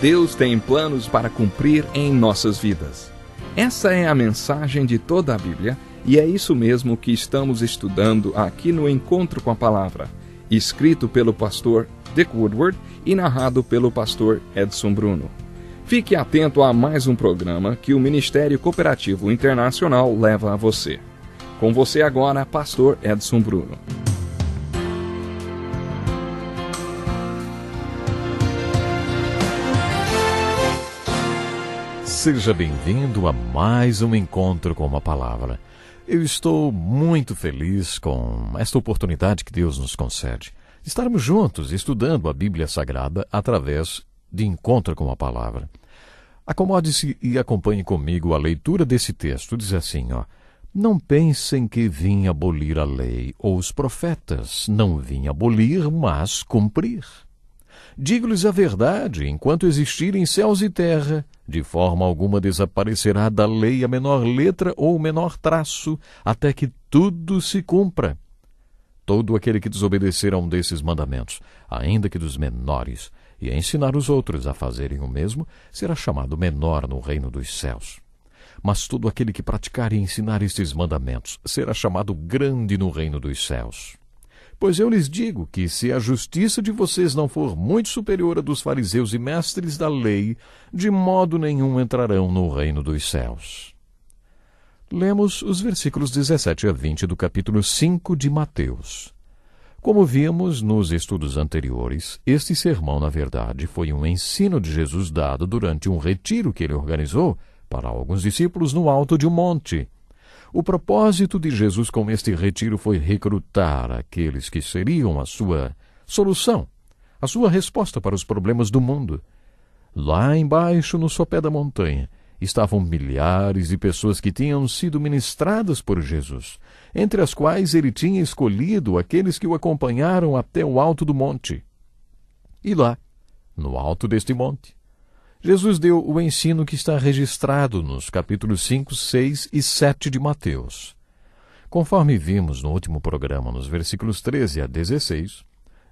Deus tem planos para cumprir em nossas vidas. Essa é a mensagem de toda a Bíblia e é isso mesmo que estamos estudando aqui no Encontro com a Palavra, escrito pelo pastor Dick Woodward e narrado pelo pastor Edson Bruno. Fique atento a mais um programa que o Ministério Cooperativo Internacional leva a você. Com você agora, pastor Edson Bruno. Seja bem-vindo a mais um Encontro com a Palavra. Eu estou muito feliz com esta oportunidade que Deus nos concede de estarmos juntos estudando a Bíblia Sagrada através de Encontro com a Palavra. Acomode-se e acompanhe comigo a leitura desse texto. Diz assim, não pensem que vim abolir a lei ou os profetas. Não vim abolir, mas cumprir. Digo-lhes a verdade, enquanto existirem céus e terra, de forma alguma desaparecerá da lei a menor letra ou o menor traço, até que tudo se cumpra. Todo aquele que desobedecer a um desses mandamentos, ainda que dos menores, e ensinar os outros a fazerem o mesmo, será chamado menor no reino dos céus. Mas todo aquele que praticar e ensinar estes mandamentos será chamado grande no reino dos céus. Pois eu lhes digo que, se a justiça de vocês não for muito superior à dos fariseus e mestres da lei, de modo nenhum entrarão no reino dos céus. Lemos os versículos 17 a 20 do capítulo 5 de Mateus. Como vimos nos estudos anteriores, este sermão, na verdade, foi um ensino de Jesus dado durante um retiro que ele organizou para alguns discípulos no alto de um monte. O propósito de Jesus com este retiro foi recrutar aqueles que seriam a sua solução, a sua resposta para os problemas do mundo. Lá embaixo, no sopé da montanha, estavam milhares de pessoas que tinham sido ministradas por Jesus, entre as quais ele tinha escolhido aqueles que o acompanharam até o alto do monte. E lá, no alto deste monte, Jesus deu o ensino que está registrado nos capítulos 5, 6 e 7 de Mateus. Conforme vimos no último programa, nos versículos 13 a 16,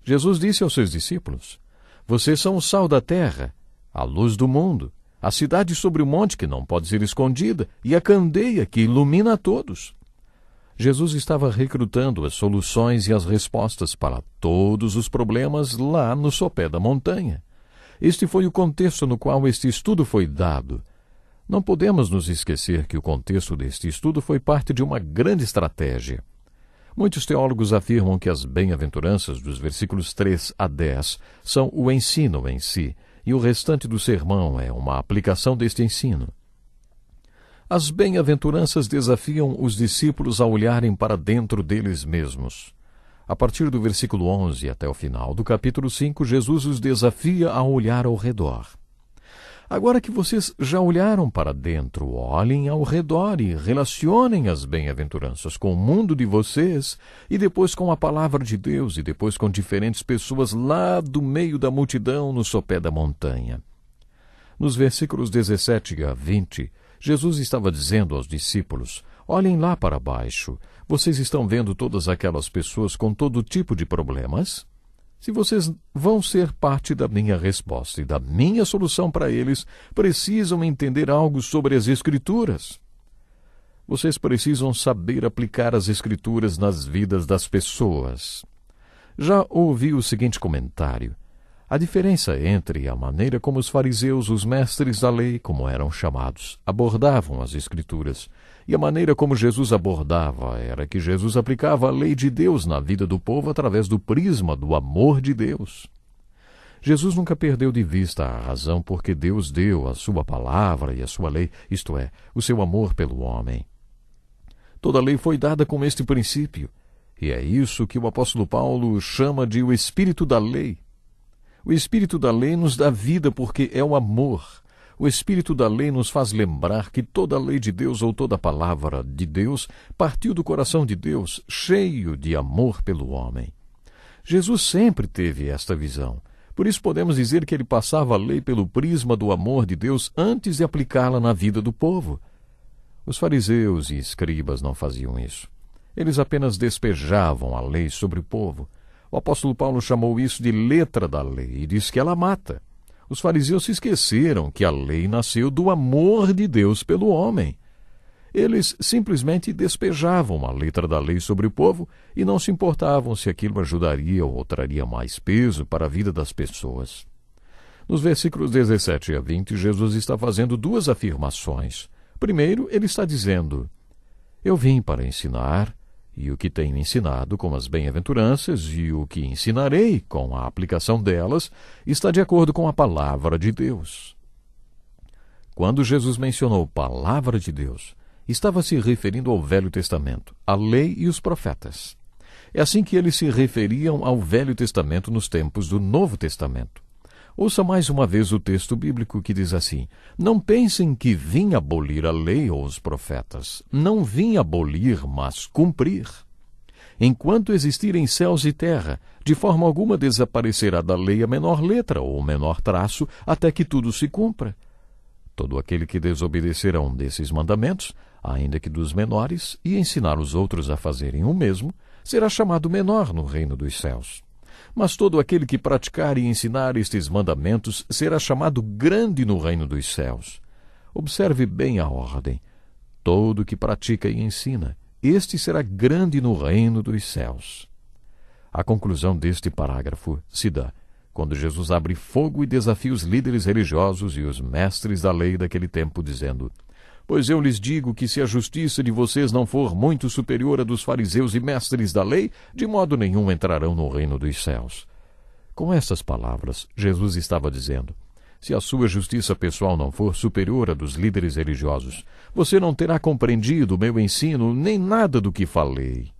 Jesus disse aos seus discípulos: vocês são o sal da terra, a luz do mundo, a cidade sobre o monte que não pode ser escondida e a candeia que ilumina a todos. Jesus estava recrutando as soluções e as respostas para todos os problemas lá no sopé da montanha. Este foi o contexto no qual este estudo foi dado. Não podemos nos esquecer que o contexto deste estudo foi parte de uma grande estratégia. Muitos teólogos afirmam que as bem-aventuranças dos versículos 3 a 10 são o ensino em si, e o restante do sermão é uma aplicação deste ensino. As bem-aventuranças desafiam os discípulos a olharem para dentro deles mesmos. A partir do versículo 11 até o final do capítulo 5, Jesus os desafia a olhar ao redor. Agora que vocês já olharam para dentro, olhem ao redor e relacionem as bem-aventuranças com o mundo de vocês, e depois com a palavra de Deus, e depois com diferentes pessoas lá do meio da multidão no sopé da montanha. Nos versículos 17 a 20, Jesus estava dizendo aos discípulos: olhem lá para baixo. Vocês estão vendo todas aquelas pessoas com todo tipo de problemas? Se vocês vão ser parte da minha resposta e da minha solução para eles, precisam entender algo sobre as Escrituras. Vocês precisam saber aplicar as Escrituras nas vidas das pessoas. Já ouvi o seguinte comentário: a diferença entre a maneira como os fariseus, os mestres da lei, como eram chamados, abordavam as Escrituras, e a maneira como Jesus abordava era que Jesus aplicava a lei de Deus na vida do povo através do prisma do amor de Deus. Jesus nunca perdeu de vista a razão por que Deus deu a sua palavra e a sua lei, isto é, o seu amor pelo homem. Toda a lei foi dada com este princípio, e é isso que o apóstolo Paulo chama de o espírito da lei. O espírito da lei nos dá vida porque é o amor. O espírito da lei nos faz lembrar que toda a lei de Deus ou toda a palavra de Deus partiu do coração de Deus, cheio de amor pelo homem. Jesus sempre teve esta visão. Por isso podemos dizer que ele passava a lei pelo prisma do amor de Deus antes de aplicá-la na vida do povo. Os fariseus e escribas não faziam isso. Eles apenas despejavam a lei sobre o povo. O apóstolo Paulo chamou isso de letra da lei e diz que ela mata. Os fariseus se esqueceram que a lei nasceu do amor de Deus pelo homem. Eles simplesmente despejavam a letra da lei sobre o povo e não se importavam se aquilo ajudaria ou traria mais peso para a vida das pessoas. Nos versículos 17 a 20, Jesus está fazendo duas afirmações. Primeiro, ele está dizendo: eu vim para ensinar, e o que tenho ensinado com as bem-aventuranças e o que ensinarei com a aplicação delas está de acordo com a palavra de Deus. Quando Jesus mencionou palavra de Deus, estava se referindo ao Velho Testamento, a lei e os profetas. É assim que eles se referiam ao Velho Testamento nos tempos do Novo Testamento. Ouça mais uma vez o texto bíblico que diz assim: não pensem que vim abolir a lei ou os profetas. Não vim abolir, mas cumprir. Enquanto existirem céus e terra, de forma alguma desaparecerá da lei a menor letra ou o menor traço, até que tudo se cumpra. Todo aquele que desobedecer a um desses mandamentos, ainda que dos menores, e ensinar os outros a fazerem o mesmo, será chamado menor no reino dos céus. Mas todo aquele que praticar e ensinar estes mandamentos será chamado grande no reino dos céus. Observe bem a ordem. Todo que pratica e ensina, este será grande no reino dos céus. A conclusão deste parágrafo se dá quando Jesus abre fogo e desafia os líderes religiosos e os mestres da lei daquele tempo, dizendo: pois eu lhes digo que se a justiça de vocês não for muito superior à dos fariseus e mestres da lei, de modo nenhum entrarão no reino dos céus. Com essas palavras, Jesus estava dizendo: se a sua justiça pessoal não for superior à dos líderes religiosos, você não terá compreendido o meu ensino nem nada do que falei.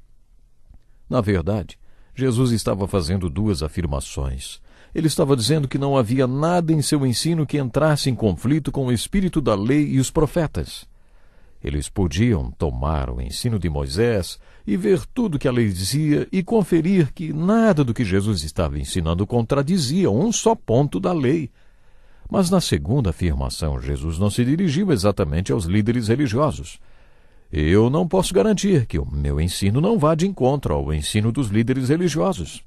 Na verdade, Jesus estava fazendo duas afirmações. Ele estava dizendo que não havia nada em seu ensino que entrasse em conflito com o espírito da lei e os profetas. Eles podiam tomar o ensino de Moisés e ver tudo que a lei dizia e conferir que nada do que Jesus estava ensinando contradizia um só ponto da lei. Mas na segunda afirmação, Jesus não se dirigiu exatamente aos líderes religiosos. Eu não posso garantir que o meu ensino não vá de encontro ao ensino dos líderes religiosos.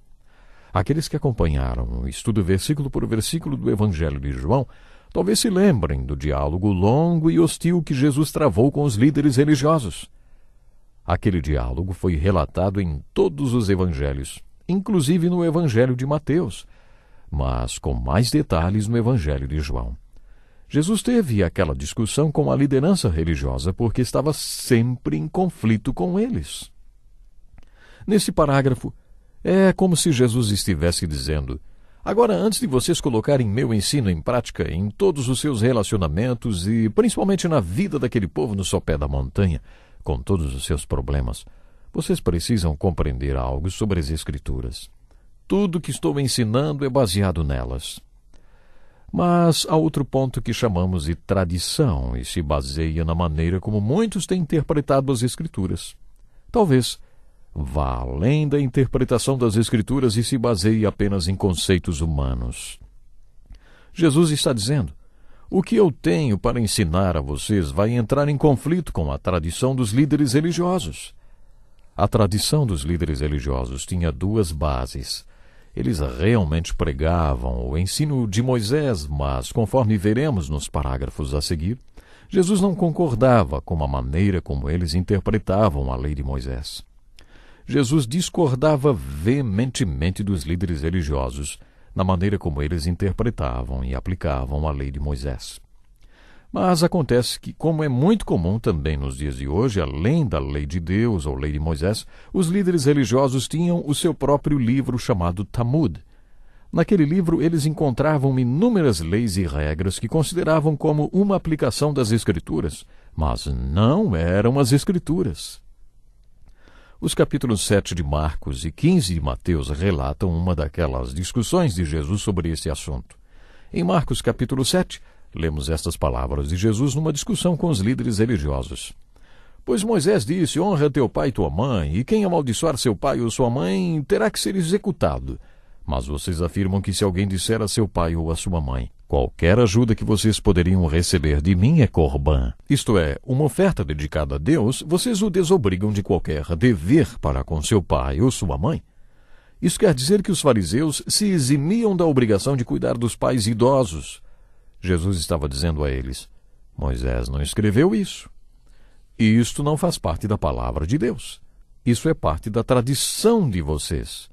Aqueles que acompanharam o estudo versículo por versículo do Evangelho de João talvez se lembrem do diálogo longo e hostil que Jesus travou com os líderes religiosos. Aquele diálogo foi relatado em todos os evangelhos, inclusive no Evangelho de Mateus, mas com mais detalhes no Evangelho de João. Jesus teve aquela discussão com a liderança religiosa porque estava sempre em conflito com eles. Nesse parágrafo, é como se Jesus estivesse dizendo: agora, antes de vocês colocarem meu ensino em prática em todos os seus relacionamentos e principalmente na vida daquele povo no sopé da montanha, com todos os seus problemas, vocês precisam compreender algo sobre as Escrituras. Tudo que estou ensinando é baseado nelas. Mas há outro ponto que chamamos de tradição e se baseia na maneira como muitos têm interpretado as Escrituras. Talvez vá além da interpretação das Escrituras e se baseie apenas em conceitos humanos. Jesus está dizendo: o que eu tenho para ensinar a vocês vai entrar em conflito com a tradição dos líderes religiosos. A tradição dos líderes religiosos tinha duas bases. Eles realmente pregavam o ensino de Moisés, mas, conforme veremos nos parágrafos a seguir, Jesus não concordava com a maneira como eles interpretavam a lei de Moisés. Jesus discordava veementemente dos líderes religiosos na maneira como eles interpretavam e aplicavam a lei de Moisés. Mas acontece que, como é muito comum também nos dias de hoje, além da lei de Deus ou lei de Moisés, os líderes religiosos tinham o seu próprio livro chamado Talmud. Naquele livro, eles encontravam inúmeras leis e regras que consideravam como uma aplicação das Escrituras, mas não eram as Escrituras. Os capítulos 7 de Marcos e 15 de Mateus relatam uma daquelas discussões de Jesus sobre esse assunto. Em Marcos capítulo 7, lemos estas palavras de Jesus numa discussão com os líderes religiosos. Pois Moisés disse: honra teu pai e tua mãe, e quem amaldiçoar seu pai ou sua mãe terá que ser executado. Mas vocês afirmam que se alguém disser a seu pai ou a sua mãe: qualquer ajuda que vocês poderiam receber de mim é corbã, isto é, uma oferta dedicada a Deus, vocês o desobrigam de qualquer dever para com seu pai ou sua mãe. Isso quer dizer que os fariseus se eximiam da obrigação de cuidar dos pais idosos. Jesus estava dizendo a eles: Moisés não escreveu isso. Isto não faz parte da palavra de Deus. Isso é parte da tradição de vocês.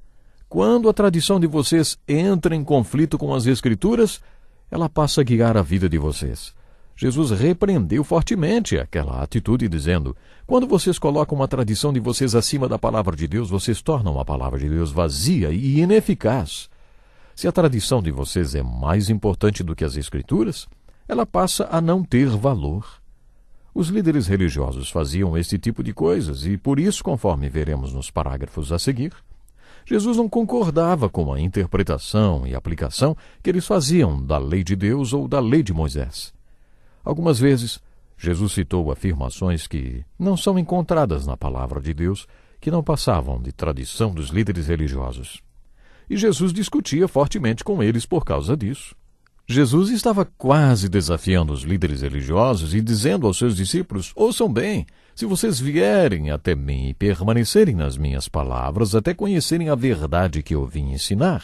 Quando a tradição de vocês entra em conflito com as Escrituras, ela passa a guiar a vida de vocês. Jesus repreendeu fortemente aquela atitude, dizendo: quando vocês colocam a tradição de vocês acima da palavra de Deus, vocês tornam a palavra de Deus vazia e ineficaz. Se a tradição de vocês é mais importante do que as Escrituras, ela passa a não ter valor. Os líderes religiosos faziam este tipo de coisas e, por isso, conforme veremos nos parágrafos a seguir, Jesus não concordava com a interpretação e aplicação que eles faziam da lei de Deus ou da lei de Moisés. Algumas vezes, Jesus citou afirmações que não são encontradas na palavra de Deus, que não passavam de tradição dos líderes religiosos. E Jesus discutia fortemente com eles por causa disso. Jesus estava quase desafiando os líderes religiosos e dizendo aos seus discípulos: ouçam bem, se vocês vierem até mim e permanecerem nas minhas palavras até conhecerem a verdade que eu vim ensinar,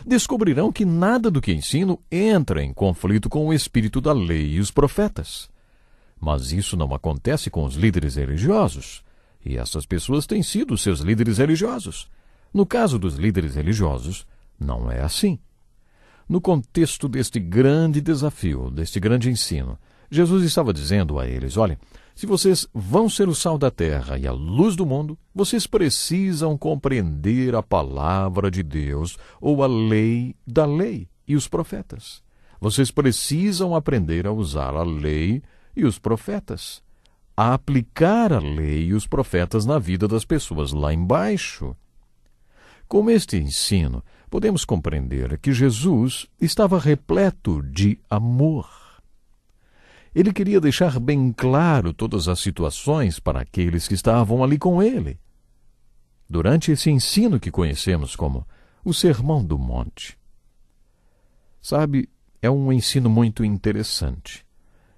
descobrirão que nada do que ensino entra em conflito com o espírito da lei e os profetas. Mas isso não acontece com os líderes religiosos, e essas pessoas têm sido seus líderes religiosos. No caso dos líderes religiosos, não é assim. No contexto deste grande desafio, deste grande ensino, Jesus estava dizendo a eles: olha, se vocês vão ser o sal da terra e a luz do mundo, vocês precisam compreender a palavra de Deus ou a lei da lei e os profetas. Vocês precisam aprender a usar a lei e os profetas, a aplicar a lei e os profetas na vida das pessoas lá embaixo. Com este ensino, podemos compreender que Jesus estava repleto de amor. Ele queria deixar bem claro todas as situações para aqueles que estavam ali com ele. Durante esse ensino que conhecemos como o Sermão do Monte. Sabe, é um ensino muito interessante.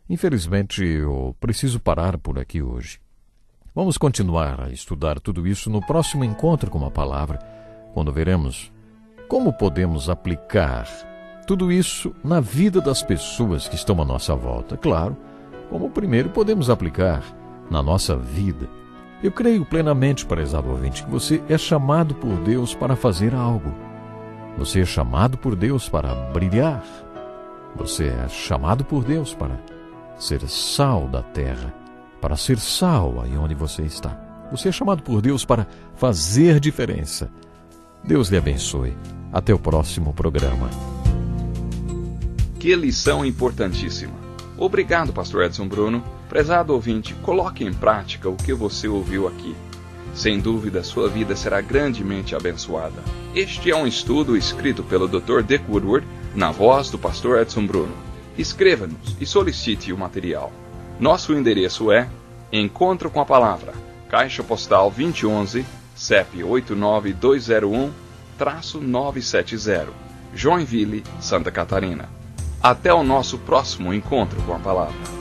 Infelizmente, eu preciso parar por aqui hoje. Vamos continuar a estudar tudo isso no próximo encontro com a palavra, quando veremos como podemos aplicar tudo isso na vida das pessoas que estão à nossa volta. Claro, como primeiro podemos aplicar na nossa vida. Eu creio plenamente, prezado ouvinte, que você é chamado por Deus para fazer algo. Você é chamado por Deus para brilhar. Você é chamado por Deus para ser sal da terra, para ser sal aí onde você está. Você é chamado por Deus para fazer diferença. Deus lhe abençoe. Até o próximo programa. Que lição importantíssima. Obrigado, pastor Edson Bruno. Prezado ouvinte, coloque em prática o que você ouviu aqui. Sem dúvida, sua vida será grandemente abençoada. Este é um estudo escrito pelo Dr. Dick Woodward, na voz do pastor Edson Bruno. Escreva-nos e solicite o material. Nosso endereço é Encontro com a Palavra, Caixa Postal 2011, CEP 89201-970, Joinville, Santa Catarina. Até o nosso próximo encontro com a palavra.